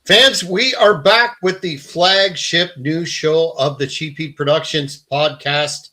Fans, we are back with the flagship news show of the Cheap Heat Productions podcast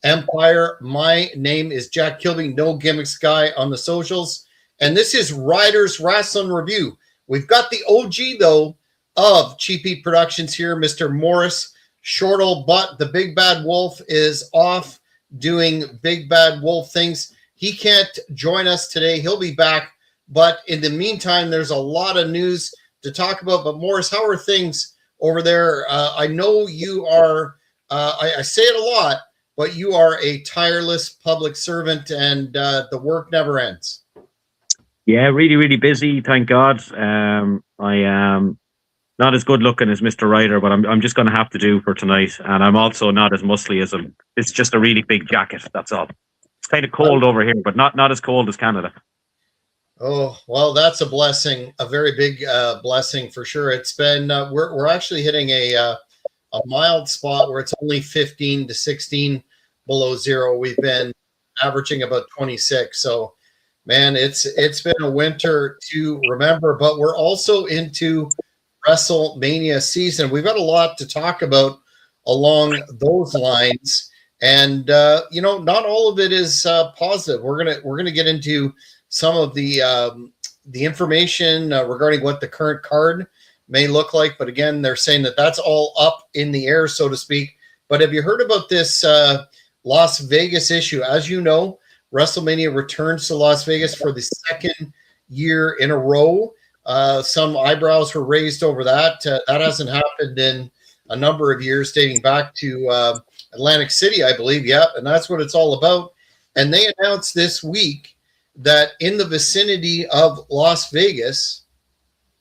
empire. My name is Jack Kilby, no gimmicks guy on the socials, and this is Ryder's Rasslin Review. We've got the OG, though, of Cheap Heat Productions here, Mr. Morris. Short old butt, the big bad wolf, is off doing big bad wolf things. He can't join us today. He'll be back, but in the meantime, there's a lot of news to talk about. But Morris, how are things over there? I know you are, I say it a lot, but you are a tireless public servant, and the work never ends. Yeah, really, really busy. Thank God. I am not as good looking as Mr. Ryder, but I'm just going to have to do for tonight. And I'm also not as muscly as him. It's just a really big jacket. That's all. It's kind of cold over here, but not as cold as Canada. Oh, well, that's a blessing, a very big blessing for sure. It's been, we're actually hitting a mild spot where it's only 15 to 16 below zero. We've been averaging about 26. So, man, it's been a winter to remember, but we're also into WrestleMania season. We've got a lot to talk about along those lines. And, not all of it is positive. We're going to get into some of the information regarding what the current card may look like. But again, they're saying that that's all up in the air, so to speak. But have you heard about this Las Vegas issue? As you know, WrestleMania returns to Las Vegas for the second year in a row. Some eyebrows were raised over that. That hasn't happened in a number of years, dating back to Atlantic City, I believe. Yeah, and that's what it's all about. And they announced this week that in the vicinity of Las Vegas,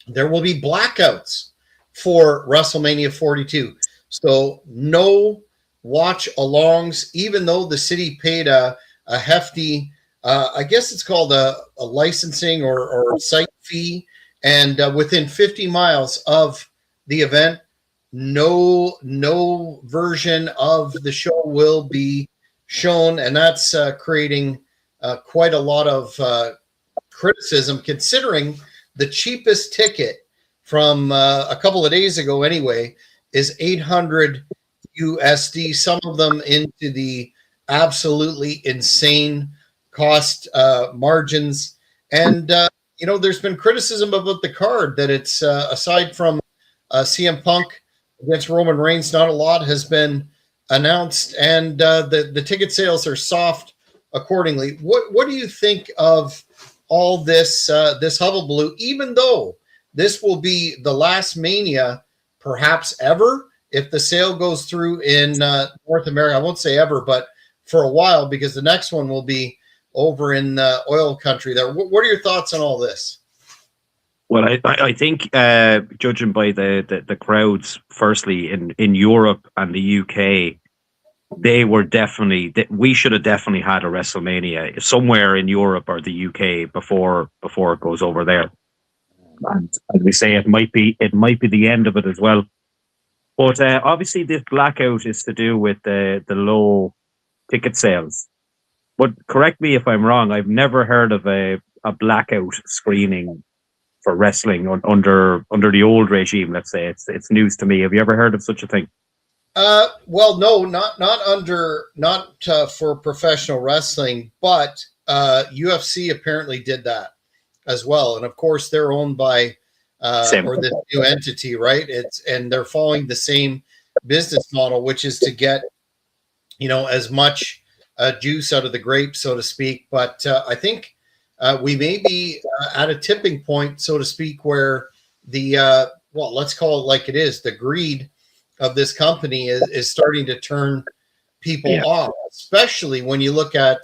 there will be blackouts for WrestleMania 42. So no watch alongs, even though the city paid a hefty, I guess it's called a licensing or site fee. And within 50 miles of the event, no version of the show will be shown. And that's creating quite a lot of criticism, considering the cheapest ticket from a couple of days ago anyway is $800 USD, some of them into the absolutely insane cost margins. And, there's been criticism about the card that it's aside from CM Punk against Roman Reigns, not a lot has been announced, and the ticket sales are soft accordingly. What do you think of all this this hullabaloo, even though this will be the last Mania perhaps ever if the sale goes through in North America? I won't say ever, but for a while, because the next one will be over in oil country there. What are your thoughts on all this? Well, I think judging by the crowds, firstly in Europe and the UK, we should have definitely had a WrestleMania somewhere in Europe or the UK before it goes over there. And as we say, it might be the end of it as well. But obviously, this blackout is to do with the low ticket sales. But correct me if I'm wrong. I've never heard of a blackout screening for wrestling under the old regime. Let's say it's news to me. Have you ever heard of such a thing? Well, no, not for professional wrestling, but UFC apparently did that as well. And of course, they're owned by or this new entity, right? And they're following the same business model, which is to get as much juice out of the grape, so to speak. But I think we may be at a tipping point, so to speak, where the let's call it like it is, the greed of this company is starting to turn people off, especially when you look at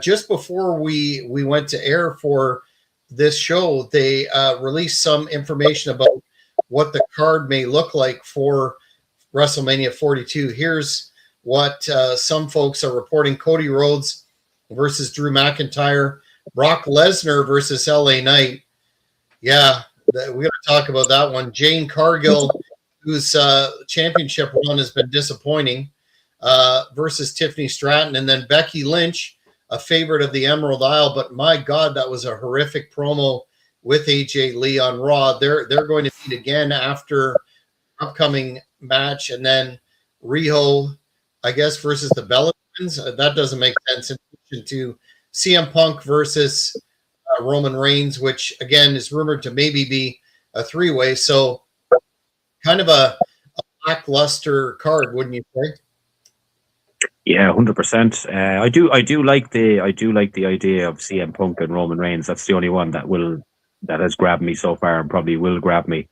just before we went to air for this show, they released some information about what the card may look like for WrestleMania 42. Here's what some folks are reporting: Cody Rhodes versus Drew McIntyre, Brock Lesnar versus LA Knight. Yeah, we got to talk about that one. Jane Cargill, whose championship run has been disappointing, versus Tiffany Stratton. And then Becky Lynch, a favorite of the Emerald Isle. But my God, that was a horrific promo with AJ Lee on Raw. They're going to meet again after upcoming match, and then Riho, I guess, versus the Bella Twins. That doesn't make sense in addition to CM Punk versus Roman Reigns, which again is rumored to maybe be a three-way. So kind of a lackluster card, wouldn't you say? Yeah, 100%. I do like the idea of CM Punk and Roman Reigns. That's the only one that has grabbed me so far and probably will grab me.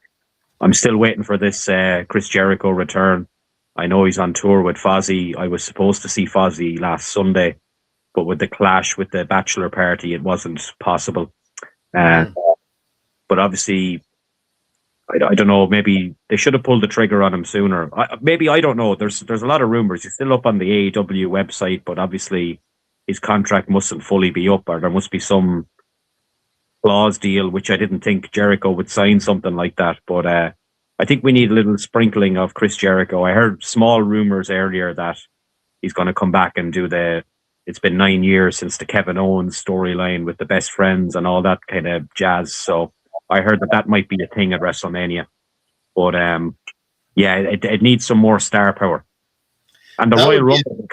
I'm still waiting for this Chris Jericho return. I know he's on tour with Fozzy. I was supposed to see Fozzy last Sunday, but with the clash with the bachelor party, it wasn't possible. But obviously, I don't know. Maybe they should have pulled the trigger on him sooner. I don't know. There's a lot of rumors. He's still up on the AEW website, but obviously his contract mustn't fully be up, or there must be some clause deal, which I didn't think Jericho would sign something like that. But I think we need a little sprinkling of Chris Jericho. I heard small rumors earlier that he's going to come back and do it's been 9 years since the Kevin Owens storyline with the best friends and all that kind of jazz. So I heard that might be a thing at WrestleMania. But yeah, it needs some more star power. And the Royal Rumble,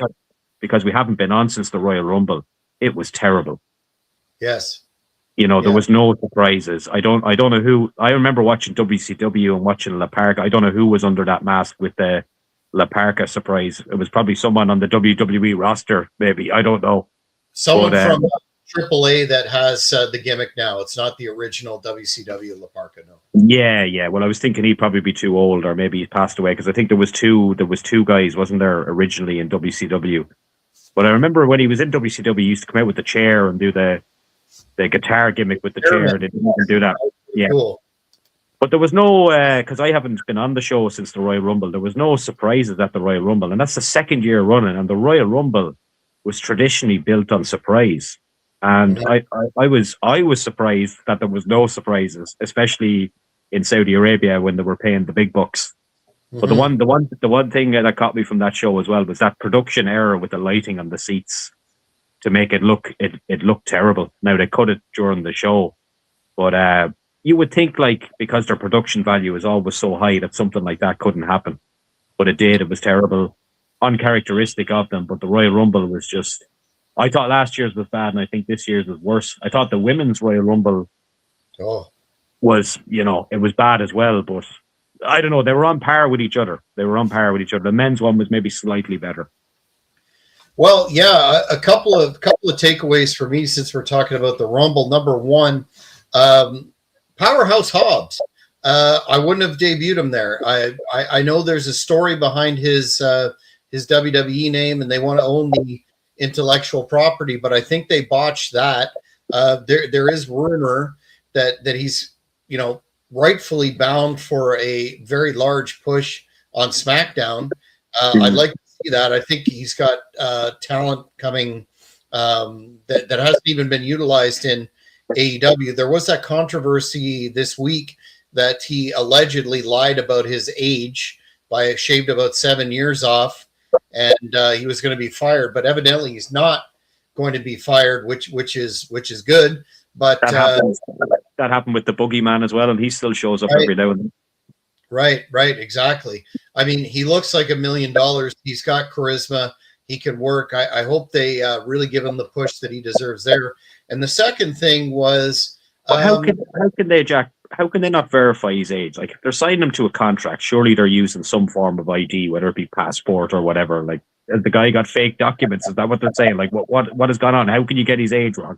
because we haven't been on since the Royal Rumble, it was terrible. Yes. There was no surprises. I don't know who. I remember watching WCW and watching La Parka. I don't know who was under that mask with the La Parka surprise. It was probably someone on the WWE roster, maybe. I don't know. Someone from AAA that has the gimmick now. It's not the original WCW La Parka, no. Yeah. Well, I was thinking he'd probably be too old, or maybe he passed away, because I think there was two guys, wasn't there, originally in WCW? But I remember when he was in WCW, he used to come out with the chair and do the guitar gimmick with the chair. They didn't even do that. Yeah. Cool. But there was no, because I haven't been on the show since the Royal Rumble, there was no surprises at the Royal Rumble. And that's the second year running. And the Royal Rumble was traditionally built on surprise. And I was surprised that there was no surprises, especially in Saudi Arabia when they were paying the big bucks. But the one thing that caught me from that show as well was that production error with the lighting on the seats to make it look terrible. Now they cut it during the show, but you would think, like, because their production value is always so high, that something like that couldn't happen. But it did. It was terrible, uncharacteristic of them. But the Royal Rumble was just, I thought last year's was bad, and I think this year's was worse. I thought the women's Royal Rumble was, it was bad as well, but I don't know. They were on par with each other. The men's one was maybe slightly better. Well, yeah, a couple of takeaways for me since we're talking about the Rumble. Number one, Powerhouse Hobbs. I wouldn't have debuted him there. I know there's a story behind his WWE name, and they want to own the intellectual property, but I think they botched that. There is rumor that he's rightfully bound for a very large push on SmackDown. I'd like to see that. I think he's got talent coming that hasn't even been utilized in AEW. There was that controversy this week that he allegedly lied about his age by shaved about 7 years off, and he was going to be fired. But evidently, he's not going to be fired, which is good. But that happened with the Boogeyman as well, and he still shows up every now and then. Right, exactly. I mean, he looks like $1 million. He's got charisma. He can work. I hope they really give him the push that he deserves there. And the second thing was, how can they, Jack? How can they not verify his age? Like, if they're signing him to a contract, surely they're using some form of ID, whether it be passport or whatever. Like, the guy got fake documents. Is that what they're saying? Like, what has gone on? How can you get his age wrong?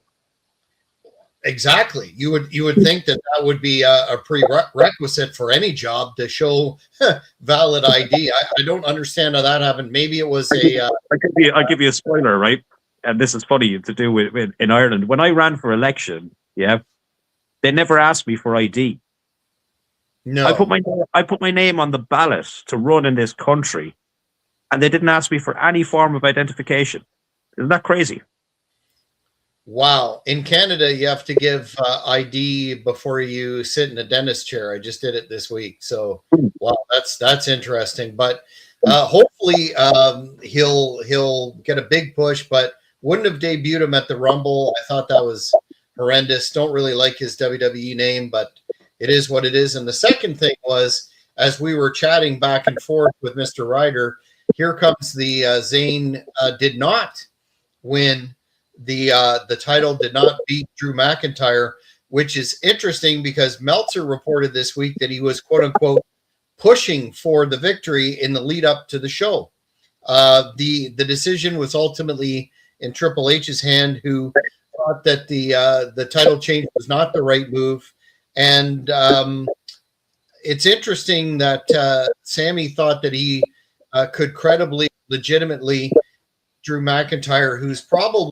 Exactly. You would think that would be a prerequisite for any job to show valid ID. I don't understand how that happened. Maybe it was I'll give you a spoiler, right? And this is funny to do with in Ireland. When I ran for election, they never asked me for ID. No, I put my name on the ballot to run in this country, and they didn't ask me for any form of identification. Isn't that crazy? Wow. In Canada, you have to give ID before you sit in a dentist chair. I just did it this week. So, wow, that's interesting. But hopefully he'll get a big push, but wouldn't have debuted him at the Rumble. I thought that was horrendous. Don't really like his WWE name, but it is what it is. And the second thing was, as we were chatting back and forth with Mr. Ryder, here comes the Zayn did not win the title, did not beat Drew McIntyre, which is interesting because Meltzer reported this week that he was, quote unquote, pushing for the victory in the lead up to the show. The decision was ultimately in Triple H's hand, who thought that the title change was not the right move. And it's interesting that Sammy thought that he could credibly, legitimately Drew McIntyre, who's probably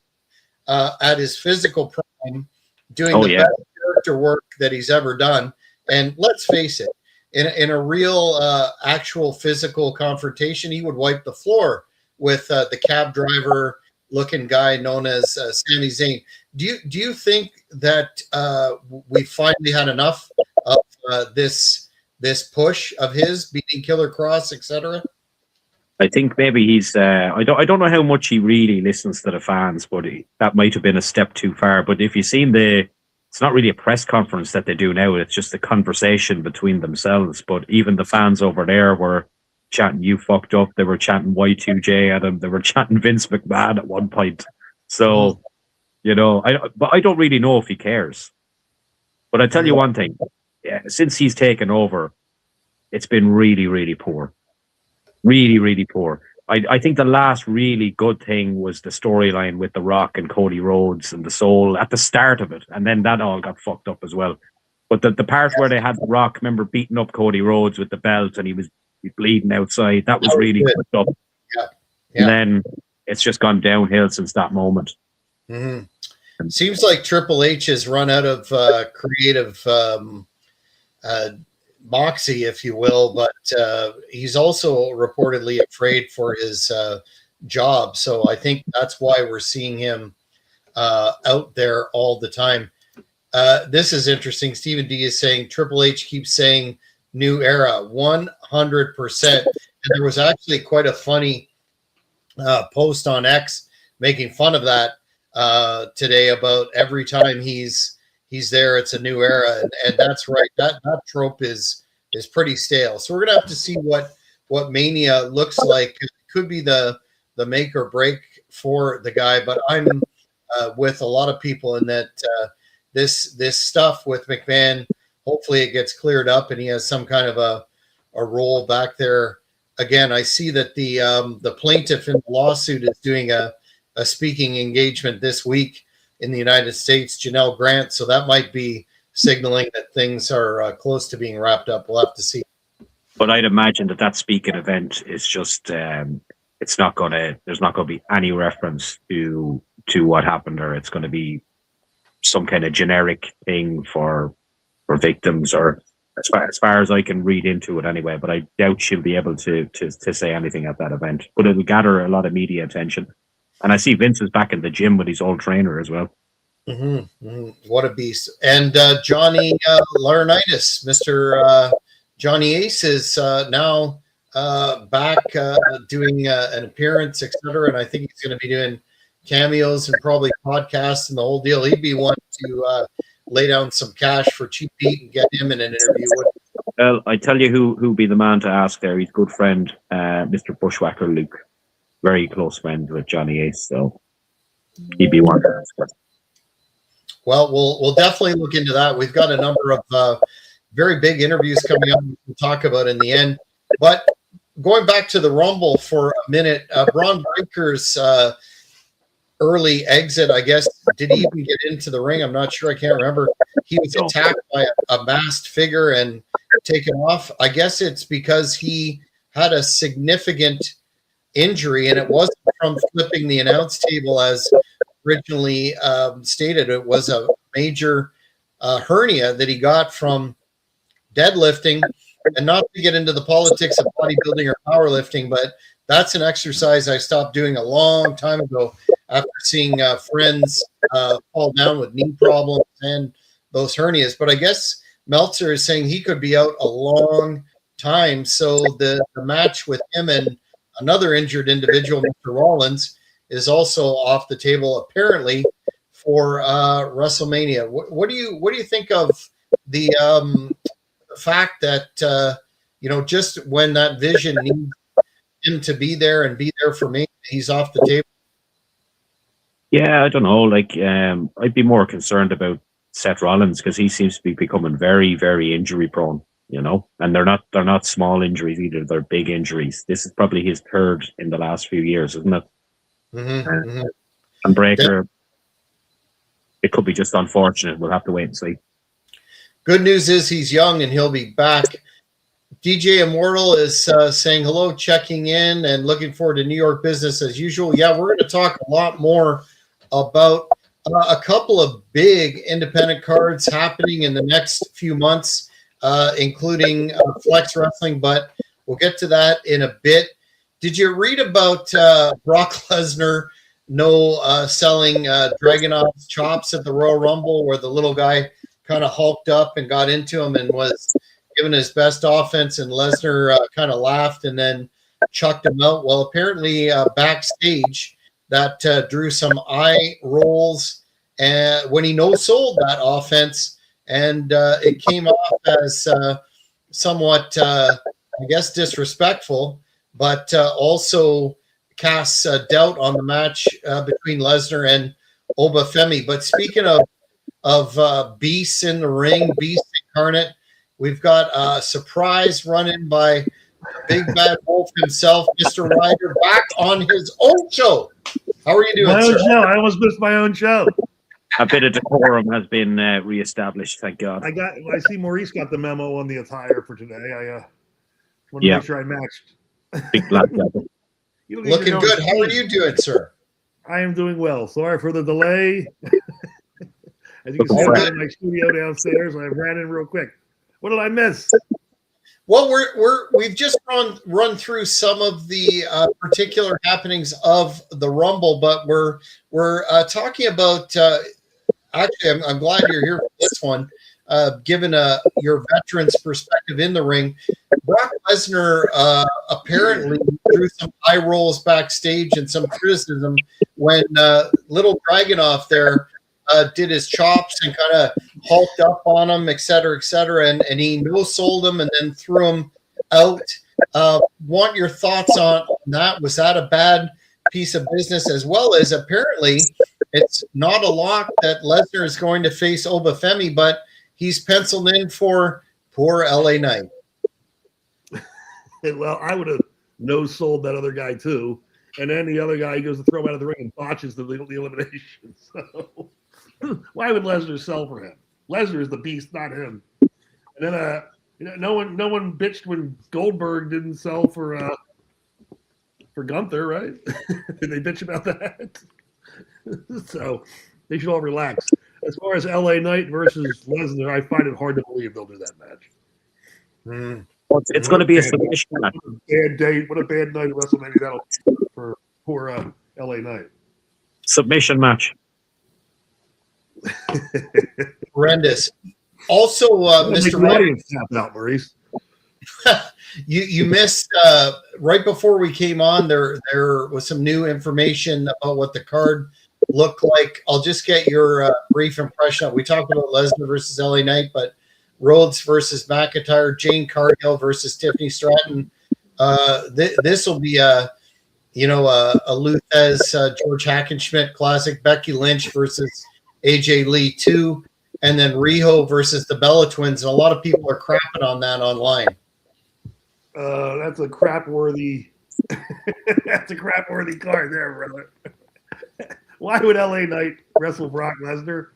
at his physical prime, doing the best character work that he's ever done. And let's face it, in a real, actual physical confrontation, he would wipe the floor with the cab driver looking guy known as Sami Zayn. Do you think that we finally had enough of this push of his beating Killer Cross, etc.? I think maybe he's. I don't know how much he really listens to the fans, but that might have been a step too far. But if you've seen it's not really a press conference that they do now. It's just a conversation between themselves. But even the fans over there were chanting, "You fucked up." They were chanting Y2J at him. They were chanting Vince McMahon at one point. So, I don't really know if he cares. But I tell you one thing: since he's taken over, it's been really, really poor. Really, really poor. I think the last really good thing was the storyline with The Rock and Cody Rhodes and the Soul at the start of it, and then that all got fucked up as well. But the part where they had The Rock, remember, beating up Cody Rhodes with the belt and he was bleeding outside, that was really fucked up. Yeah. And then it's just gone downhill since that moment. Mm-hmm. Seems like Triple H has run out of creative moxie, if you will, but he's also reportedly afraid for his job. So I think that's why we're seeing him out there all the time. This is interesting. Stephen D is saying Triple H keeps saying new era, 100%. And there was actually quite a funny post on X making fun of that today about every time he's there, it's a new era, and that's right. That trope is pretty stale. So we're gonna have to see what Mania looks like. It could be the make or break for the guy, but I'm with a lot of people in that this stuff with McMahon. Hopefully, it gets cleared up, and he has some kind of a role back there. Again, I see that the plaintiff in the lawsuit is doing a speaking engagement this week in the United States, Janelle Grant. So that might be signaling that things are close to being wrapped up. We'll have to see. But I'd imagine that speaking event is just, there's not going to be any reference to what happened, or it's going to be some kind of generic thing for victims, or as far as I can read into it anyway. But I doubt she'll be able to say anything at that event. But it'll gather a lot of media attention. And I see Vince is back in the gym with his old trainer as well. Mm-hmm. Mm-hmm. What a beast. And Johnny Laurinaitis, Mr. Johnny Ace is now back doing an appearance, etc. And I think he's going to be doing cameos and probably podcasts and the whole deal. He'd be one to lay down some cash for Cheap Pete and get him in an interview. Well, I tell you who'd be the man to ask there. He's good friend, Mr. Bushwhacker Luke. Very close friend with Johnny Ace, so he'd be one to ask. Well, we'll definitely look into that. We've got a number of very big interviews coming up we'll talk about in the end. But going back to the Rumble for a minute, Braun Breaker's early exit, I guess, did he even get into the ring? I'm not sure. I can't remember. He was attacked by a masked figure and taken off. I guess it's because he had a significant injury, and it wasn't from flipping the announce table as originally stated. It was a major hernia that he got from deadlifting. And not to get into the politics of bodybuilding or powerlifting, but that's an exercise I stopped doing a long time ago after seeing friends fall down with knee problems and those hernias. But I guess Meltzer is saying he could be out a long time. So the match with him and another injured individual, Mr. Rollins, is also off the table, apparently, for WrestleMania. What do you think of the fact that just when that vision needs him to be there and be there for me, he's off the table? Yeah, I don't know. Like, I'd be more concerned about Seth Rollins because he seems to be becoming very, very injury prone. And they're not small injuries either; they're big injuries. This is probably his third in the last few years, isn't it? And Breaker, it could be just unfortunate. We'll have to wait and see. Good news is he's young and he'll be back. DJ Immortal is saying hello, checking in, and looking forward to New York business as usual. Yeah, we're going to talk a lot more about a couple of big independent cards happening in the next few months, including Flex Wrestling, but we'll get to that in a bit. Did you read about Brock Lesnar selling Dragunov's chops at the Royal Rumble, where the little guy kind of hulked up and got into him and was given his best offense, and Lesnar kind of laughed and then chucked him out? Well, apparently backstage that drew some eye rolls when he no-sold that offense, and it came off as somewhat, I guess, disrespectful, but also casts doubt on the match between Lesnar and Obafemi. But speaking of beasts in the ring, beast incarnate, we've got a surprise run-in by the big bad wolf himself, Mr. Ryder, back on his own show. How are you doing, my sir? own show. I almost missed my own show. A bit of decorum has been reestablished, thank God. I see Maurice got the memo on the attire for today. I want to make sure I matched. Big black jacket. Looking good. How are you doing, sir? I am doing well. Sorry for the delay. As you can see, I'm in my studio downstairs. I ran in real quick. What did I miss? Well, we've just run through some of the particular happenings of the Rumble, but we're talking about. Actually, I'm glad you're here for this one. Given your veteran's perspective in the ring, Brock Lesnar apparently drew some eye rolls backstage and some criticism when little Dragunov there did his chops and kind of hulked up on him, et cetera, and he no-sold him and then threw him out. Want your thoughts on that? Was that a bad piece of business? As well as apparently it's not a lock that Lesnar is going to face Obafemi, but he's penciled in for poor LA Knight. Well, I would have no-sold that other guy too. And then the other guy goes to throw him out of the ring and botches the elimination. So why would Lesnar sell for him? Lesnar is the beast, not him. And then no one bitched when Goldberg didn't sell for Gunther, right? Did they bitch about that? So they should all relax. As far as LA Knight versus Lesnar, I find it hard to believe they'll do that match. It's going to be a submission match. What a bad day! What a bad night at WrestleMania that'll for poor LA Knight. Submission match. Horrendous. Also, Mr. Ryder tapped out, Maurice. You missed right before we came on. There was some new information about what the card looked like. I'll just get your brief impression. We talked about Lesnar versus LA Knight, but Rhodes versus McIntyre, Jane Cargill versus Tiffany Stratton. This will be a Luthez George Hackenschmidt classic. Becky Lynch versus AJ Lee 2, and then Riho versus the Bella Twins. And a lot of people are crapping on that online. That's a crap-worthy. That's a crap-worthy card there, brother. Why would LA Knight wrestle Brock Lesnar?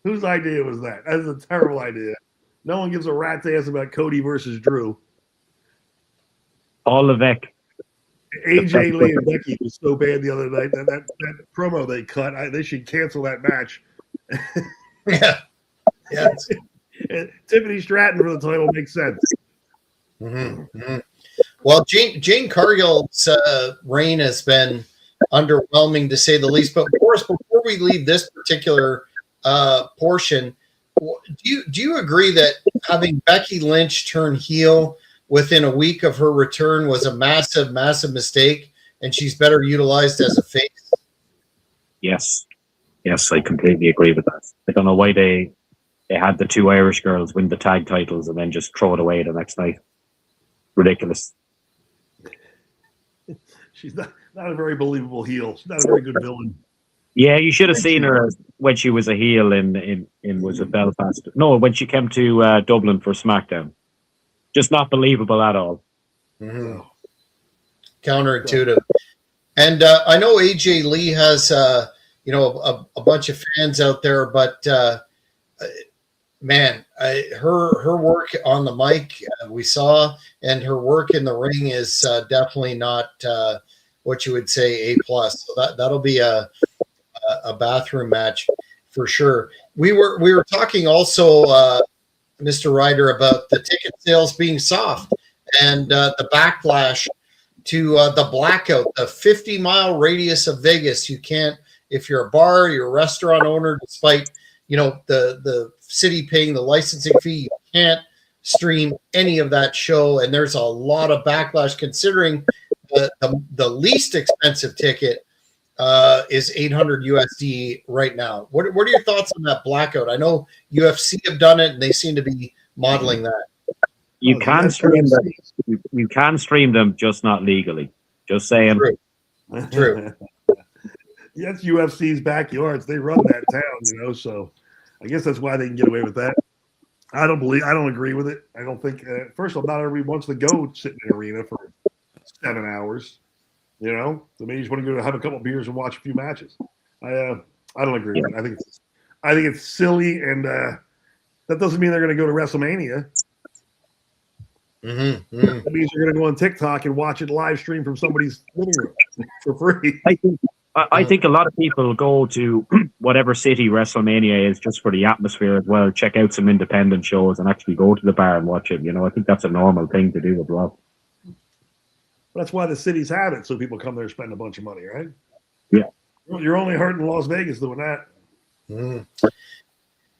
Whose idea was that? That's a terrible idea. No one gives a rat's ass about Cody versus Drew. All Levesque. AJ Lee and Becky was so bad the other night. That promo they cut, they should cancel that match. Yeah. Yes. Tiffany Stratton for the title makes sense. Well, Jane Cargill's reign has been underwhelming to say the least. But of course, before we leave this particular portion, do you agree that having Becky Lynch turn heel within a week of her return was a massive mistake, and she's better utilized as a face? Yes. Yes, I completely agree with that. I don't know why they had the two Irish girls win the tag titles and then just throw it away the next night. Ridiculous. She's not a very believable heel. She's not a very good villain. Yeah, you should have seen her when she was a heel in was it Belfast? No, when she came to Dublin for SmackDown. Just not believable at all. Mm-hmm. Counterintuitive. And I know AJ Lee has a bunch of fans out there, but man, her work on the mic we saw, and her work in the ring is definitely not what you would say A+. So that'll be a bathroom match for sure. We were talking also, Mr. Ryder, about the ticket sales being soft and the backlash to the blackout, the 50-mile radius of Vegas. You can't, if you're a bar, you're a restaurant owner, despite the city paying the licensing fee, you can't stream any of that show. And there's a lot of backlash, considering the least expensive ticket is 800 USD right now. What are your thoughts on that blackout? I know UFC have done it, and they seem to be modeling that. You can stream them. You can stream them, just not legally. Just saying. True. Yes, UFC's backyards. They run that town, so I guess that's why they can get away with that. I don't agree with it. I don't think, first of all, not everybody wants to go sit in an arena for 7 hours. So maybe you just want to go have a couple beers and watch a few matches. I don't agree with it. I think it's silly, and that doesn't mean they're going to go to WrestleMania. Mm-hmm. That means you're going to go on TikTok and watch it live stream from somebody's living room for free. I think a lot of people go to whatever city WrestleMania is just for the atmosphere as well, check out some independent shows and actually go to the bar and watch it. I think that's a normal thing to do as well. That's why the cities have it, so people come there and spend a bunch of money, right? Yeah. You're only hurting Las Vegas doing that. Mm.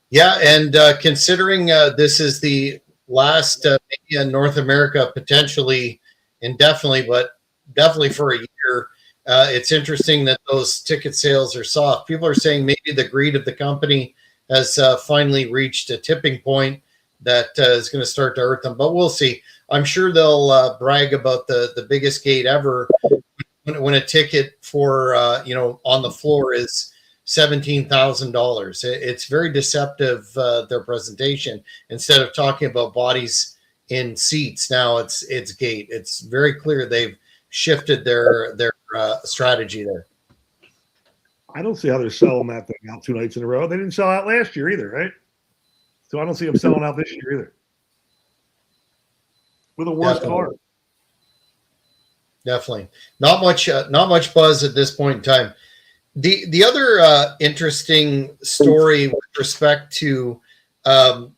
Yeah, and considering this is the last Mania in North America, potentially indefinitely, but definitely for a year, it's interesting that those ticket sales are soft. People are saying maybe the greed of the company has finally reached a tipping point that is going to start to hurt them, but we'll see. I'm sure they'll brag about the biggest gate ever when a ticket for on the floor is $17,000. It's very deceptive, their presentation. Instead of talking about bodies in seats, now it's gate. It's very clear they've shifted their strategy there. I don't see how they're selling that thing out 2 nights in a row. They didn't sell out last year either, right? So I don't see them selling out this year either. With a worse card. Definitely. Not much buzz at this point in time. The other interesting story with respect to the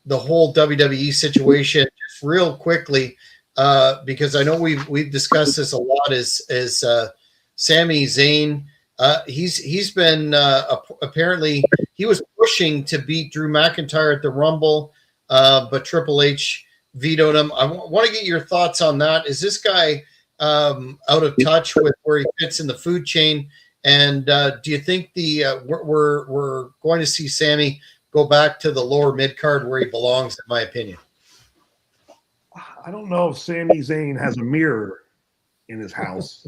whole WWE situation, just real quickly, because I know we've discussed this a lot, is Sami Zayn. He's been apparently he was pushing to beat Drew McIntyre at the Rumble, but Triple H vetoed him. I want to get your thoughts on that. Is this guy out of touch with where he fits in the food chain? And do you think we're going to see Sami go back to the lower mid card where he belongs? In my opinion, I don't know if Sami Zayn has a mirror in his house,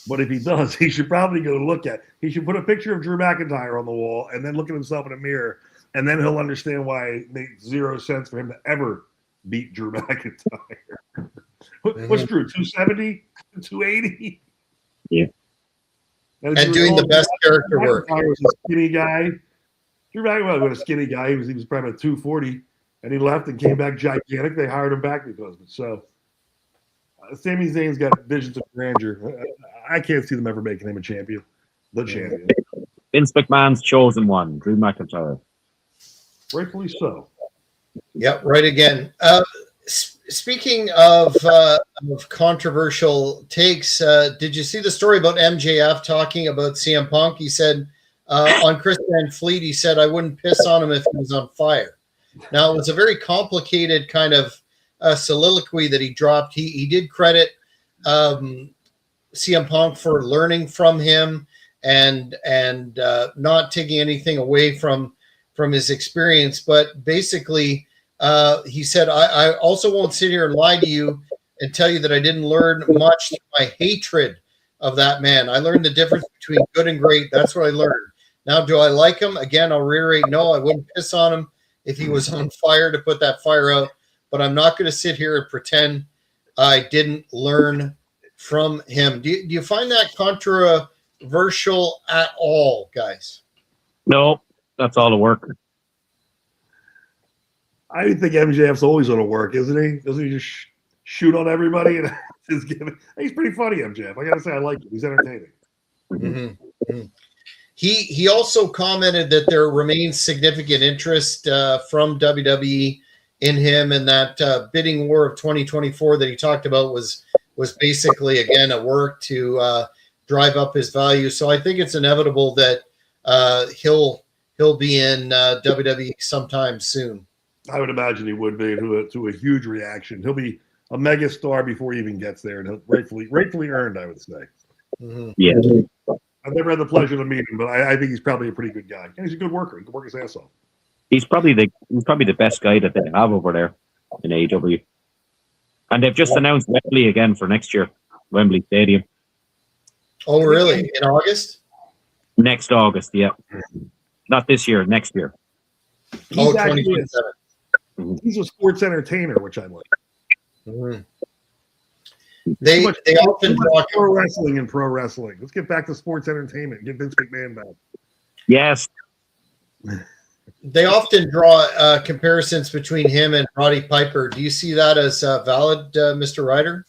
but if he does, he should probably go look at. He should put a picture of Drew McIntyre on the wall and then look at himself in a mirror, and then he'll understand why it makes 0 sense for him to ever beat Drew McIntyre. What's Drew? 270, 280? Yeah. And doing the best character work. McIntyre was a skinny guy. Drew McIntyre was a skinny guy. He was probably about 240, and he left and came back gigantic. They hired him back because of it. So Sami Zayn's got visions of grandeur. I can't see them ever making him a champion. The champion. Vince McMahon's chosen one, Drew McIntyre. Rightfully so. Yep, right again. Speaking of controversial takes, did you see the story about MJF talking about CM Punk? He said on Chris Van Fleet, he said, "I wouldn't piss on him if he was on fire." Now, it was a very complicated kind of soliloquy that he dropped. He did credit CM Punk for learning from him and not taking anything away from his experience. But basically, he said, I also won't sit here and lie to you and tell you that I didn't learn much through my hatred of that man. I learned the difference between good and great. That's what I learned. Now, do I like him? Again, I'll reiterate, no, I wouldn't piss on him if he was on fire to put that fire out. But I'm not going to sit here and pretend I didn't learn from him. Do you find that controversial at all, guys? No, that's all the work. I think MJF's always going to work, isn't he? Doesn't he just shoot on everybody? And just give it? He's pretty funny, MJF. I got to say, I like him. He's entertaining. Mm-hmm. Mm-hmm. He also commented that there remains significant interest from WWE in him, and that bidding war of 2024 that he talked about was basically, again, a work to drive up his value. So I think it's inevitable that he'll be in WWE sometime soon. I would imagine he would be to a huge reaction. He'll be a mega star before he even gets there, and he'll rightfully earned, I would say. Mm-hmm. Yeah. I've never had the pleasure to meet him, but I think he's probably a pretty good guy. And he's a good worker. He can work his ass off. He's probably the best guy that they have over there in AEW. And they've just announced Wembley again for next year, Wembley Stadium. Oh, really? In August? Next August, yeah. Not this year, next year. He's 2027. He's a sports entertainer, which I like. Mm-hmm. They often talk pro wrestling and pro wrestling. Let's get back to sports entertainment. Get Vince McMahon back. Yes. They often draw comparisons between him and Roddy Piper. Do you see that as valid, Mr. Ryder?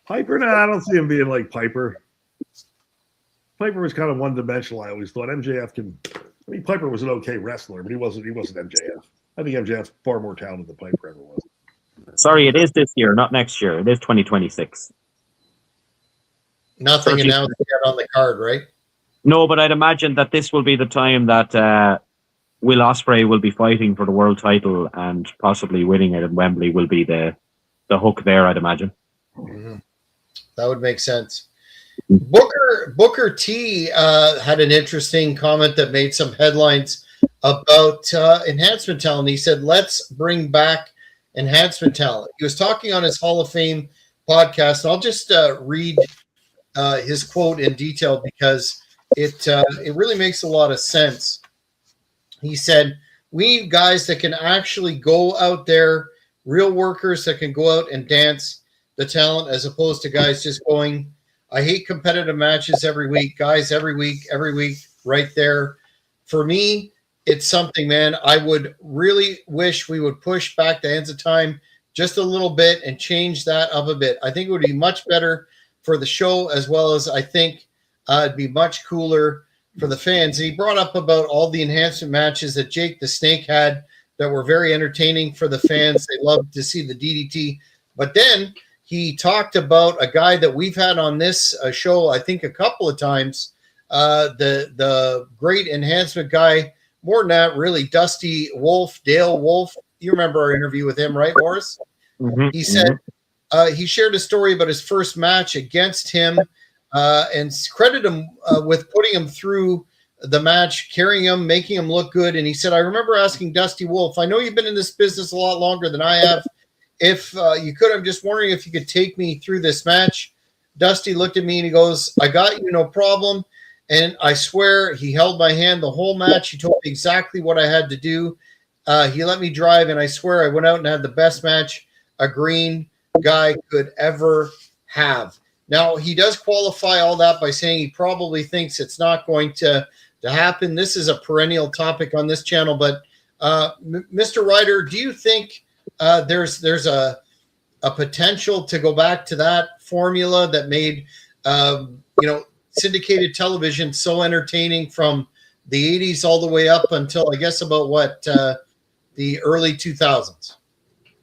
Piper? No, I don't see him being like Piper. Piper was kind of one-dimensional. I always thought MJF can. I mean, Piper was an okay wrestler, but he wasn't MJF. I think MJF's far more talented than Piper ever was. Sorry, it is this year, not next year. It is 2026. Nothing announced yet on the card, right? No, but I'd imagine that this will be the time that Will Ospreay will be fighting for the world title, and possibly winning it in Wembley will be the hook there, I'd imagine. Mm-hmm. That would make sense. Booker T had an interesting comment that made some headlines about enhancement talent. He said, let's bring back enhancement talent. He was talking on his Hall of Fame podcast. I'll just read his quote in detail because it really makes a lot of sense. He said, we need guys that can actually go out there, real workers that can go out and dance the talent, as opposed to guys just going, I hate competitive matches every week. Guys, every week, right there. For me, it's something, man, I would really wish we would push back the hands of time just a little bit and change that up a bit. I think it would be much better for the show, as well as I think it'd be much cooler for the fans. And he brought up about all the enhancement matches that Jake the Snake had that were very entertaining for the fans. They loved to see the DDT. But then he talked about a guy that we've had on this show, I think a couple of times, the great enhancement guy. More than that, really, Dusty Wolf, Dale Wolf. You remember our interview with him, right, Morris? Mm-hmm. He said he shared a story about his first match against him and credited him with putting him through the match, carrying him, making him look good. And he said, I remember asking Dusty Wolf, I know you've been in this business a lot longer than I have. If you could, I'm just wondering if you could take me through this match. Dusty looked at me and he goes, I got you, no problem. And I swear he held my hand the whole match. He told me exactly what I had to do. He let me drive, and I swear I went out and had the best match a green guy could ever have. Now, he does qualify all that by saying he probably thinks it's not going to happen. This is a perennial topic on this channel. But, Mr. Ryder, do you think there's a potential to go back to that formula that made, syndicated television so entertaining from the 80s all the way up until, I guess, about the early 2000s?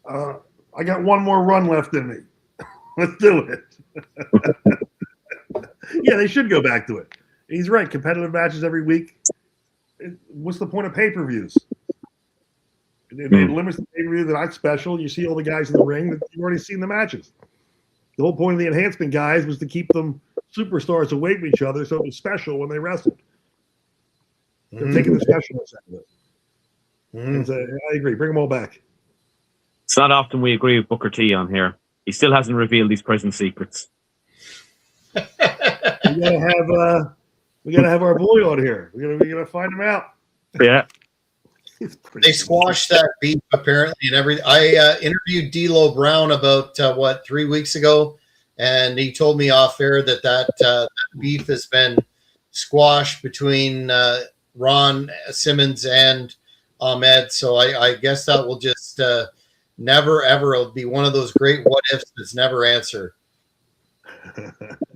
I got one more run left in me. Let's do it. Yeah, they should go back to it. He's right. Competitive matches every week. What's the point of pay-per-views? It limits the pay-per-view. They're not special. You see all the guys in the ring. You've already seen the matches. The whole point of the enhancement guys was to keep them superstars away from each other, so it was special when they wrestled. They're Mhm. taking the specialness out of it. Mhm. And so, I agree. Bring them all back. It's not often we agree with Booker T on here. He still hasn't revealed these prison secrets. We gotta have our boy on here. We gotta find him out. Yeah. They squashed that beef apparently and everything. I interviewed D'Lo Brown about 3 weeks ago, and he told me off air that beef has been squashed between Ron Simmons and Ahmed. So I guess that will just never ever it'll be one of those great what ifs that's never answered.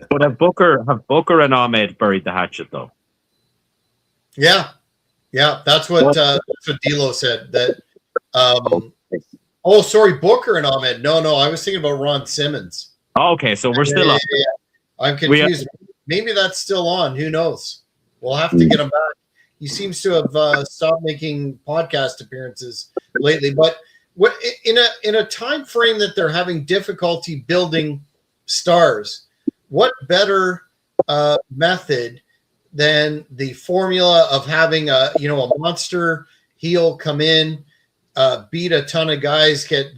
But have Booker and Ahmed buried the hatchet though? Yeah, that's what D'Lo said. That oh, sorry, Booker and Ahmed. No, I was thinking about Ron Simmons. Oh, okay, so we're still on. Yeah. I'm confused. Maybe that's still on. Who knows? We'll have to get him back. He seems to have stopped making podcast appearances lately. But what in a time frame that they're having difficulty building stars, what better method than the formula of having a monster heel come in, beat a ton of guys, get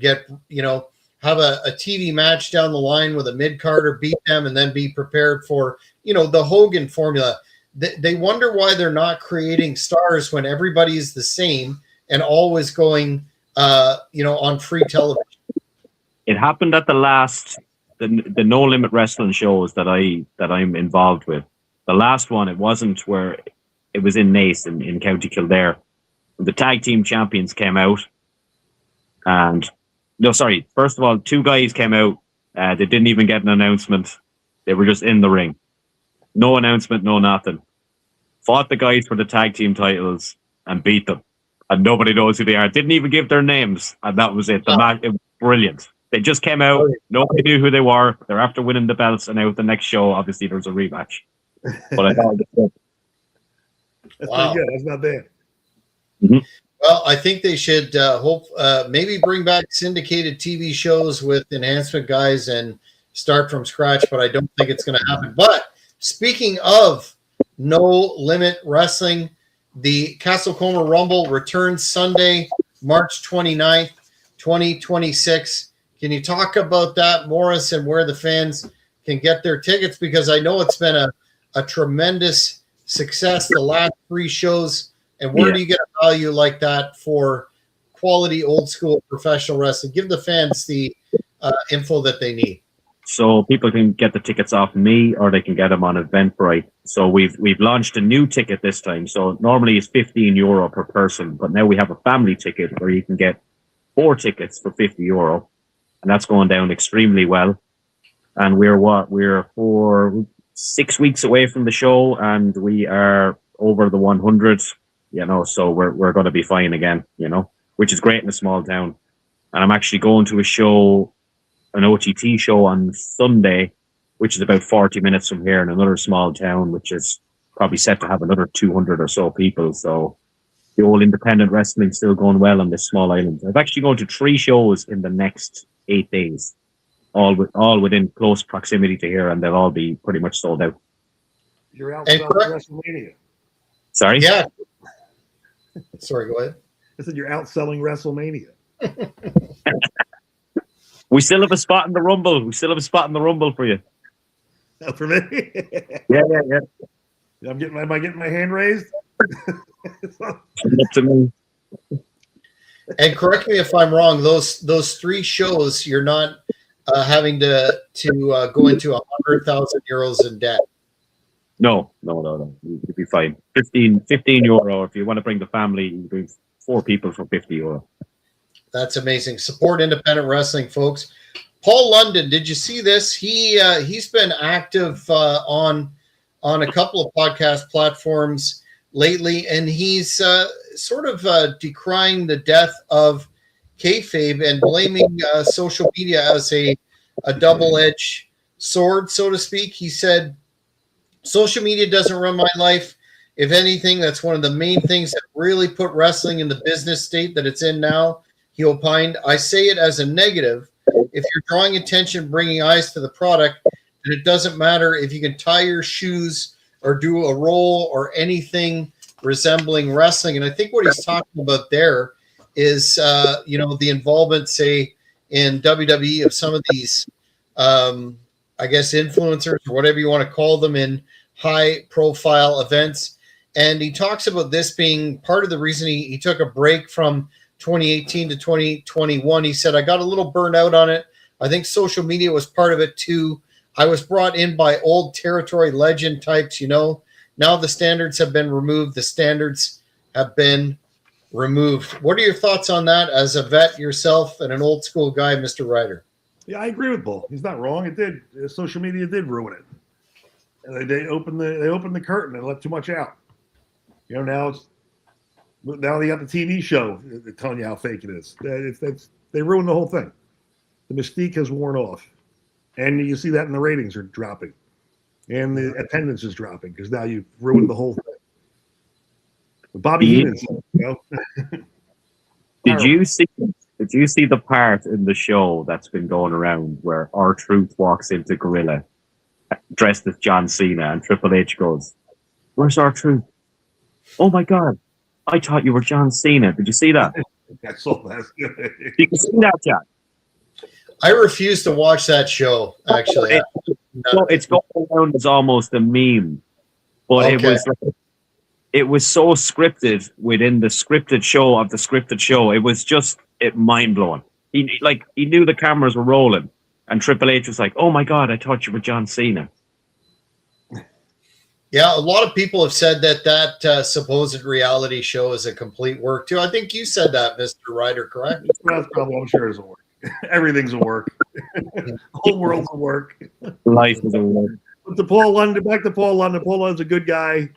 have a TV match down the line with a mid-carder, beat them, and then be prepared for the Hogan formula. They wonder why they're not creating stars when everybody's the same and always going on free television. It happened at the last the No Limit Wrestling shows that I'm involved with. The last one, it wasn't where it was in Naas in County Kildare. The tag team champions came out, and first of all, two guys came out. They didn't even get an announcement. They were just in the ring. No announcement, no nothing. Fought the guys for the tag team titles and beat them. And nobody knows who they are. Didn't even give their names. And that was it. The match, it was brilliant. They just came out. Nobody knew who they were. They're after winning the belts. And out the next show, obviously, there's a rematch. But I thought that's pretty good. That's not bad. Mm-hmm. Well, I think they should maybe bring back syndicated TV shows with enhancement guys and start from scratch, but I don't think it's going to happen. But speaking of No Limit Wrestling, the Castle Coma Rumble returns Sunday, March 29th, 2026. Can you talk about that, Morris, and where the fans can get their tickets? Because I know it's been a tremendous success the last 3 shows. And where do you get a value like that for quality old school professional wrestling? Give the fans the info that they need. So people can get the tickets off me, or they can get them on Eventbrite. So we've launched a new ticket this time. So normally it's €15 per person, but now we have a family ticket where you can get 4 tickets for €50, and that's going down extremely well. And we're 6 weeks away from the show, and we are over the 100. So we're going to be fine again, which is great in a small town. And I'm actually going to a show, an OTT show on Sunday, which is about 40 minutes from here in another small town, which is probably set to have another 200 or so people. So the old independent wrestling still going well on this small island. I'm actually going to 3 shows in the next 8 days, all within close proximity to here, and they'll all be pretty much sold out. You're outselling WrestleMania. Sorry? Yeah. Sorry, go ahead. I said you're outselling WrestleMania. We still have a spot in the Rumble. For you. For me? Yeah. Am I getting my hand raised? Up to me. And correct me if I'm wrong. Those 3 shows, you're not having to go into €100,000 in debt. No. You'd be fine. €15. If you want to bring the family, you bring 4 people for €50. That's amazing. Support independent wrestling, folks. Paul London, did you see this? He's been active on a couple of podcast platforms lately, and he's sort of decrying the death of kayfabe and blaming social media as a double-edged sword, so to speak. He said, social media doesn't run my life. If anything, that's one of the main things that really put wrestling in the business state that it's in now. He opined, I say it as a negative. If you're drawing attention, bringing eyes to the product, And it doesn't matter if you can tie your shoes or do a roll or anything resembling wrestling. And I think what he's talking about there is, the involvement, say, in WWE of some of these, I guess, influencers or whatever you want to call them in high profile events. And he talks about this being part of the reason he took a break from 2018 to 2021. He said, I got a little burned out on it. I think social media was part of it too. I was brought in by old territory legend types, Now the standards have been removed. The standards have been removed. What are your thoughts on that as a vet yourself and an old school guy, Mr. Ryder? Yeah, I agree with Bull. He's not wrong. It did. Social media did ruin it. And they opened the curtain and let too much out. Now they got the TV show telling you how fake it is. They ruined the whole thing. The mystique has worn off. And you see that in the ratings are dropping. And the attendance is dropping because now you've ruined the whole thing. But Bobby Heenan's, Did you see the part in the show that's been going around where R-Truth walks into Gorilla dressed as John Cena and Triple H goes, "Where's R-Truth? Oh my God, I thought you were John Cena." Did you see that? I saw that. You can see that, Jack. I refuse to watch that show, actually. It's going around as almost a meme, but Okay. it was so scripted within the scripted show of the scripted show. It was just mind blowing. He knew the cameras were rolling, and Triple H was like, "Oh my God, I thought you were John Cena." Yeah, a lot of people have said that supposed reality show is a complete work too. I think you said that, Mr. Ryder, correct? That's probably, I'm sure, it's a work. Everything's a work. The whole world's a work. Life is a work. But back to Paul London. Paul London's a good guy.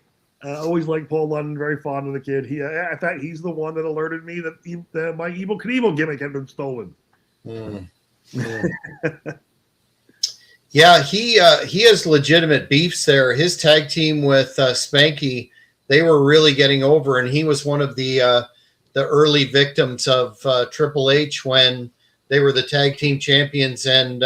Always liked Paul London. Very fond of the kid. In fact, he's the one that alerted me that my Evel Knievel gimmick had been stolen. Yeah, he has legitimate beefs there. His tag team with Spanky, they were really getting over, and he was one of the early victims of Triple H when they were the tag team champions, and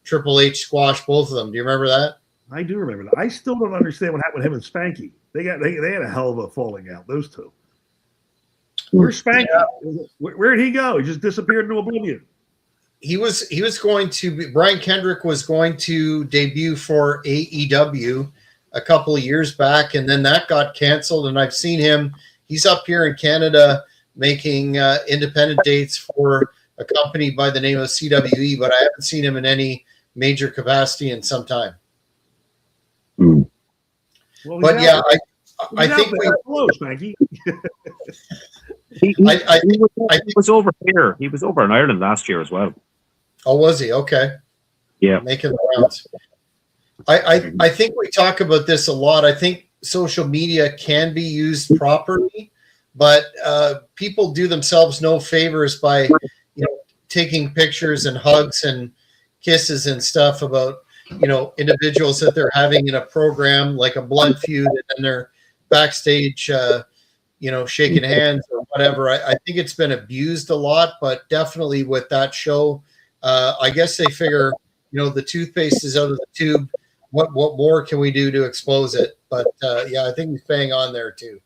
Triple H squashed both of them. Do you remember that? I do remember that. I still don't understand what happened with him and Spanky. They had a hell of a falling out. Those two. Where's Spanky? Yeah. Where did he go? He just disappeared into oblivion. He was going to be, Brian Kendrick was going to debut for AEW a couple of years back, and then that got canceled. And I've seen him. He's up here in Canada making independent dates for a company by the name of CWE, but I haven't seen him in any major capacity in some time. Well, but yeah, I think hello, Spanky. He was over here. He was over in Ireland last year as well. Oh, was he? Okay. Yeah. Making the rounds. I think we talk about this a lot. I think social media can be used properly, but people do themselves no favors by taking pictures and hugs and kisses and stuff about individuals that they're having in a program like a Blood Feud, and then they're backstage shaking hands or whatever. I think it's been abused a lot, but definitely with that show, I guess they figure, the toothpaste is out of the tube. What more can we do to expose it? But yeah, I think he's bang on there too.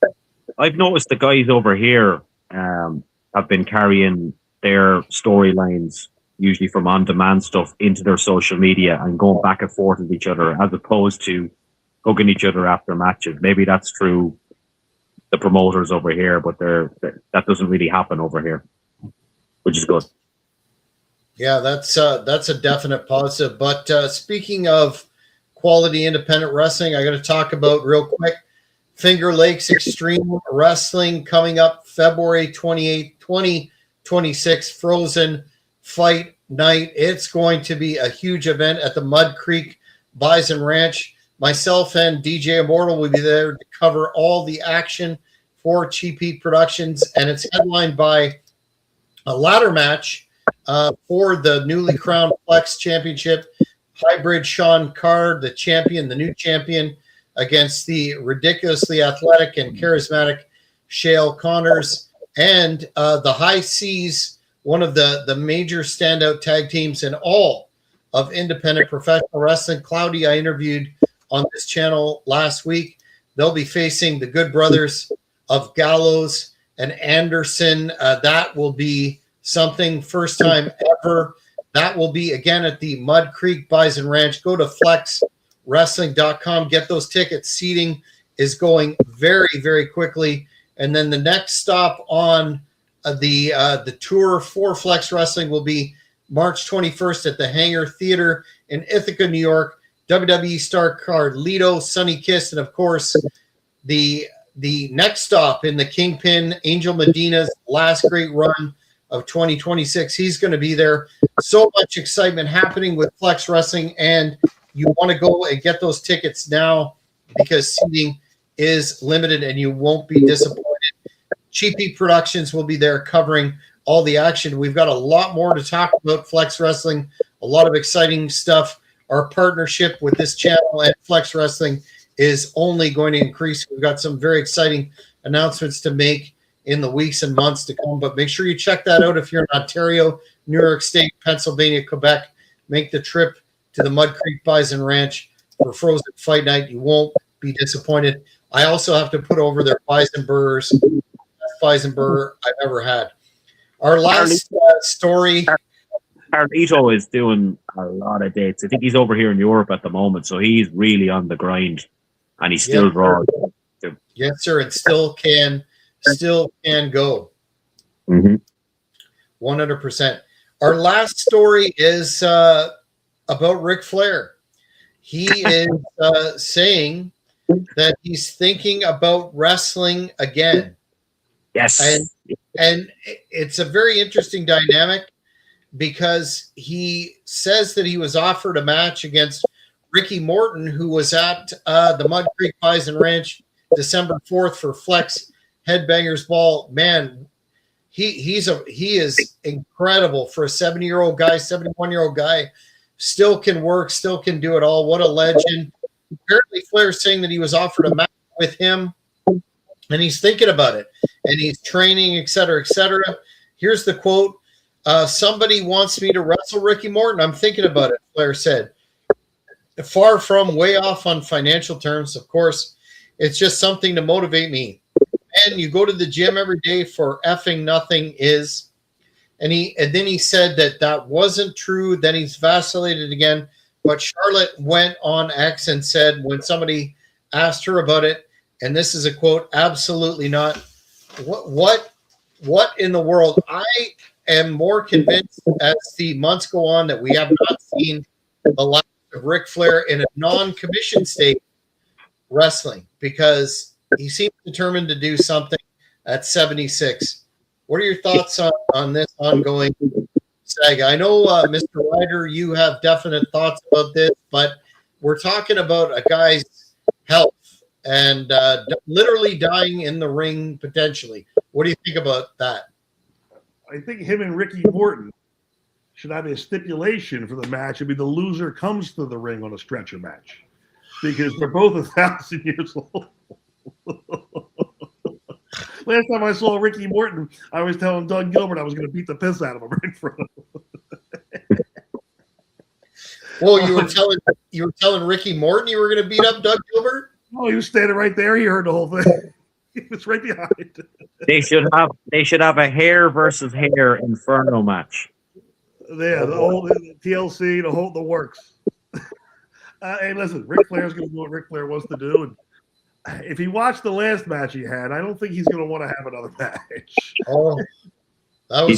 I've noticed the guys over here have been carrying their storylines, usually from on-demand stuff, into their social media and going back and forth with each other, as opposed to hugging each other after matches. Maybe that's through the promoters over here, but that doesn't really happen over here, which is good. Yeah, that's a definite positive. But speaking of quality independent wrestling, I got to talk about real quick Finger Lakes Extreme Wrestling coming up February 28th, 2026, Frozen Fight Night. It's going to be a huge event at the Mud Creek Bison Ranch. Myself and DJ Immortal will be there to cover all the action for Cheap Heat Productions, and it's headlined by a ladder match for the newly crowned Flex Championship. Hybrid Sean Carr, the champion, the new champion, against the ridiculously athletic and charismatic Shale Connors, and the High Seas, one of the major standout tag teams in all of independent professional wrestling. Cloudy, I interviewed on this channel last week. They'll be facing the Good Brothers of Gallows and Anderson. That will be something, first time ever. That will be, again, at the Mud Creek Bison Ranch. Go to flexwrestling.com. Get those tickets. Seating is going very, very quickly. And then the next stop on the tour for Flex Wrestling will be March 21st at the Hangar Theater in Ithaca, New York. WWE star Carlito, Sonny Kiss, and, of course, the next stop in the Kingpin, Angel Medina's last great run of 2026. He's going to be there. So much excitement happening with Flex Wrestling, and you want to go and get those tickets now because seating is limited and you won't be disappointed. Cheapy Productions will be there covering all the action. We've got a lot more to talk about Flex Wrestling, a lot of exciting stuff. Our partnership with this channel and Flex Wrestling is only going to increase. We've got some very exciting announcements to make in the weeks and months to come, but make sure you check that out if you're in Ontario, New York State, Pennsylvania, Quebec. Make the trip to the Mud Creek Bison Ranch for Frozen Fight Night. You won't be disappointed. I also have to put over their bison burgers, best bison burger I've ever had. Our last story. Carlito is doing a lot of dates. I think he's over here in Europe at the moment, so he's really on the grind, and he's still drawing. Yes, sir, and still can go. 100%. Our last story is about Ric Flair. He is saying that he's thinking about wrestling again. Yes, and it's a very interesting dynamic because he says that he was offered a match against Ricky Morton, who was at the Mud Creek Bison Ranch December 4th for Flex Headbangers Ball. Man, he is incredible for a 70-year-old guy, 71-year-old guy. Still can work, still can do it all. What a legend. Apparently, Flair's saying that he was offered a match with him, and he's thinking about it, and he's training, et cetera, et cetera. Here's the quote. Somebody wants me to wrestle Ricky Morton. I'm thinking about it, Flair said. Far from way off on financial terms, of course. It's just something to motivate me. And you go to the gym every day for effing nothing is. And then he said that wasn't true. Then he's vacillated again. But Charlotte went on X and said when somebody asked her about it, and this is a quote, absolutely not. What in the world? I am more convinced as the months go on that we have not seen the last of Ric Flair in a non-commissioned state wrestling because he seems determined to do something at 76. What are your thoughts on this ongoing saga? I know, Mr. Ryder, you have definite thoughts about this, but we're talking about a guy's health and literally dying in the ring potentially. What do you think about that? I think him and Ricky Morton should have a stipulation for the match. It'd be the loser comes to the ring on a stretcher match because they're both 1,000 years old. Last time I saw Ricky Morton, I was telling Doug Gilbert I was going to beat the piss out of him right in front of him. Well, you were telling Ricky Morton you were going to beat up Doug Gilbert? Oh, he was standing right there. He heard the whole thing. He was right behind. They should have a hair versus hair Inferno match. Yeah, the whole TLC, the works. Hey, listen, Ric Flair's going to do what Ric Flair wants to do, and if he watched the last match he had, I don't think he's going to want to have another match. Oh, that was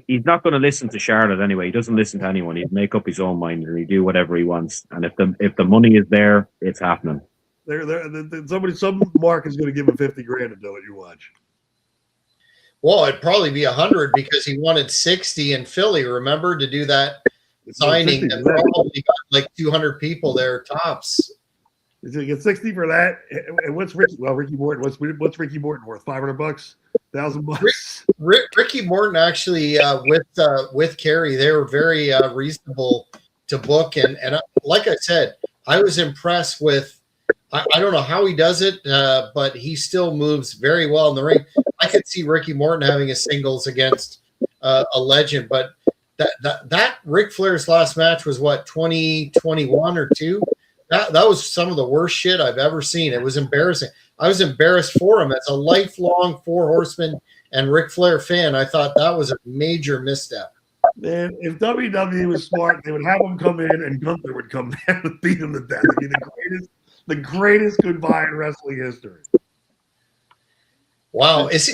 he's not going to listen to Charlotte anyway. He doesn't listen to anyone. He'd make up his own mind and he'd do whatever he wants. And if the money is there, it's happening. Some mark is going to give him $50,000 to do it. You watch. Well, it'd probably be 100 because he wanted 60 in Philly. Remember to do that signing? That probably got like 200 people there tops. He's going to get 60 for that. And what's Ricky Morton? What's Ricky Morton worth? $500, $1,000. Ricky Morton actually with Kerry, they were very reasonable to book, and like I said, I was impressed with. I don't know how he does it, but he still moves very well in the ring. I could see Ricky Morton having a singles against a legend, but that Ric Flair's last match was what, 2021 or 2? That was some of the worst shit I've ever seen. It was embarrassing. I was embarrassed for him as a lifelong Four Horsemen and Ric Flair fan. I thought that was a major misstep. Man, if WWE was smart, they would have him come in and Gunther would come down and beat him to death. It'd be the greatest goodbye in wrestling history. Wow. Is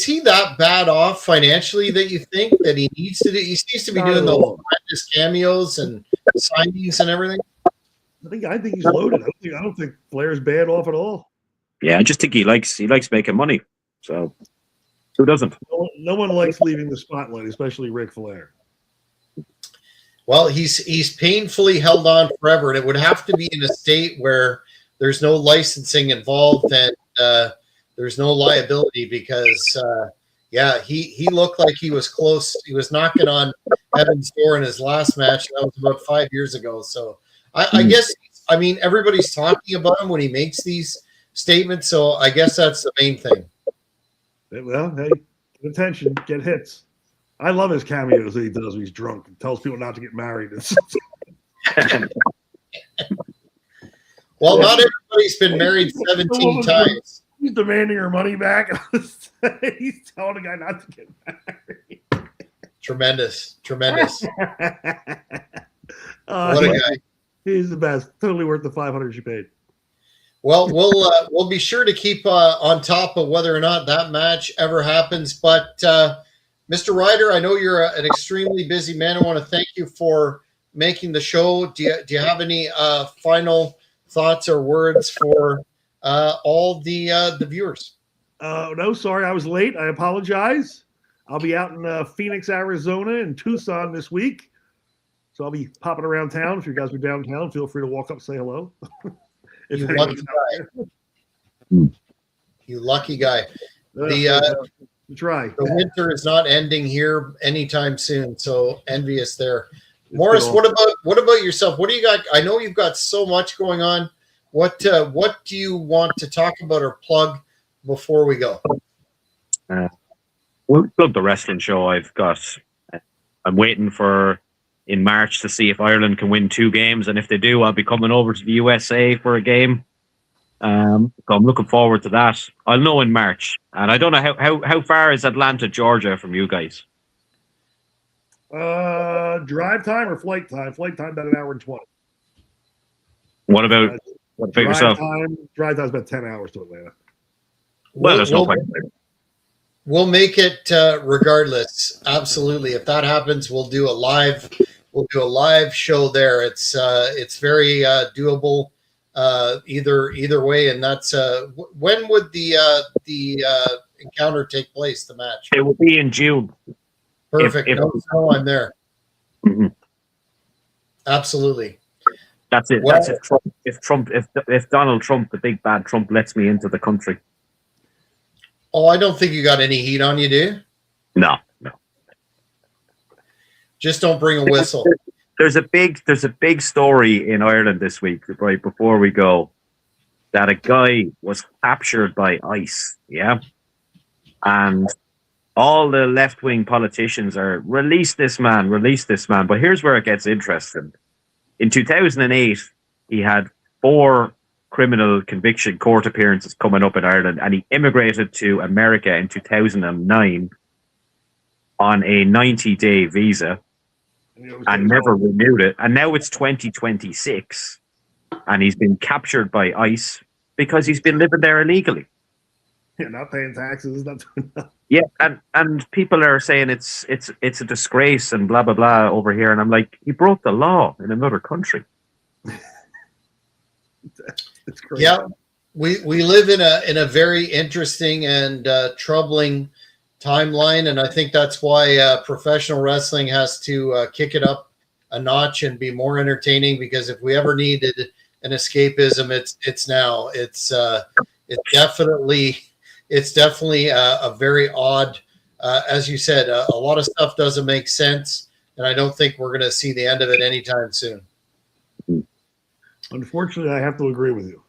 he that bad off financially that you think that he needs to do? He needs to be doing the horrendous cameos and signings and everything. I think he's loaded. I don't think Flair's bad off at all. Yeah, I just think he likes making money. So who doesn't? No one likes leaving the spotlight, especially Ric Flair. Well, he's painfully held on forever, and it would have to be in a state where there's no licensing involved and there's no liability because, he looked like he was close. He was knocking on heaven's door in his last match. That was about 5 years ago. So I guess, I mean, everybody's talking about him when he makes these statements. So I guess that's the main thing. Well, hey, get attention, get hits. I love his cameos that he does when he's drunk and tells people not to get married. Well, not everybody's been married 17 times. He's demanding her money back. He's telling the guy not to get married. Tremendous. What a guy. He's the best. Totally worth the $500 she paid. Well, we'll be sure to keep on top of whether or not that match ever happens. But Mr. Ryder, I know you're an extremely busy man. I want to thank you for making the show. Do you have any final thoughts or words for all the viewers? No, sorry, I was late. I apologize. I'll be out in Phoenix, Arizona, and Tucson this week. So I'll be popping around town. If you guys are downtown, feel free to walk up and say hello. You lucky guy. You lucky guy. The winter is not ending here anytime soon, so envious there. Morris, what about yourself? What do you got? I know you've got so much going on. What do you want to talk about or plug before we go? We'll plug the wrestling show. I'm waiting for in March to see if Ireland can win 2 games, and if they do, I'll be coming over to the USA for a game. So I'm looking forward to that. I'll know in March, and I don't know how far is Atlanta, Georgia, from you guys? Drive time or flight time? Flight time about 1 hour and 20. What about yourself? Drive time is about 10 hours to Atlanta. Well, there's no point. We'll make it regardless. Absolutely. If that happens, we'll do a live show there. It's very doable either way. And that's when would the encounter take place? The match? It will be in June. Perfect. No, I'm there. Mm-hmm. Absolutely. That's it. Well, that's if Donald Trump, the big bad Trump, lets me into the country. Oh, I don't think you got any heat on you, do you? No. Just don't bring a whistle. There's a big story in Ireland this week, right before we go, that a guy was captured by ICE, yeah? And all the left-wing politicians are, release this man. But here's where it gets interesting. In 2008, he had 4 criminal conviction court appearances coming up in Ireland, and he immigrated to America in 2009 on a 90-day visa and never renewed it. And now it's 2026, and he's been captured by ICE because he's been living there illegally. Yeah, not paying taxes. Yeah, and people are saying it's a disgrace and blah blah blah over here, and I'm like, he broke the law in another country. It's crazy. Yeah, we live in a very interesting and troubling timeline, and I think that's why professional wrestling has to kick it up a notch and be more entertaining. Because if we ever needed an escapism, it's now. It's definitely a very odd, as you said, a lot of stuff doesn't make sense, and I don't think we're going to see the end of it anytime soon. Unfortunately, I have to agree with you.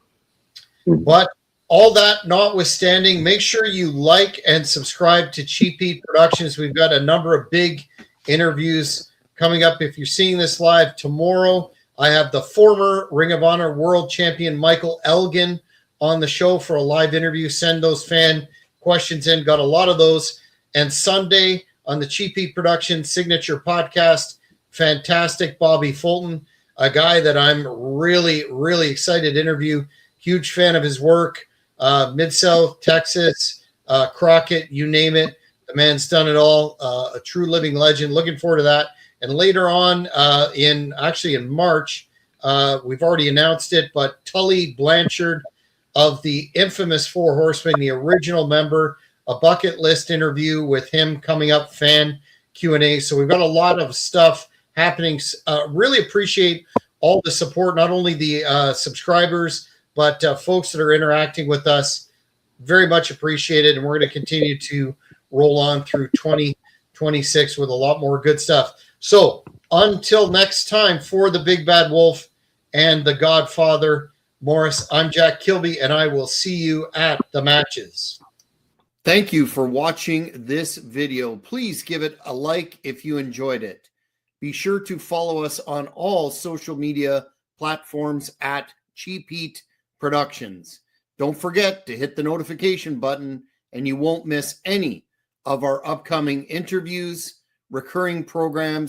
But all that notwithstanding, make sure you like and subscribe to Cheap Heat Productions. We've got a number of big interviews coming up. If you're seeing this live tomorrow, I have the former Ring of Honor World Champion Michael Elgin on the show for a live interview. Send those fan questions in. Got a lot of those. And Sunday on the Cheap Heat Productions Signature Podcast, fantastic Bobby Fulton, a guy that I'm really, really excited to interview. Huge fan of his work. Mid-South, Texas, Crockett, you name it. The man's done it all. A true living legend. Looking forward to that. And later on, in March, we've already announced it, but Tully Blanchard of the infamous Four Horsemen, the original member, a bucket list interview with him coming up, fan Q&A. So we've got a lot of stuff happening. Really appreciate all the support, not only the subscribers, but folks that are interacting with us. Very much appreciated. And we're going to continue to roll on through 2026 with a lot more good stuff. So until next time, for the Big Bad Wolf and the Godfather Morris, I'm Jack Kilby, and I will see you at the matches. Thank you for watching this video. Please give it a like if you enjoyed it. Be sure to follow us on all social media platforms at Cheap Heat Productions. Don't forget to hit the notification button and you won't miss any of our upcoming interviews, recurring programs,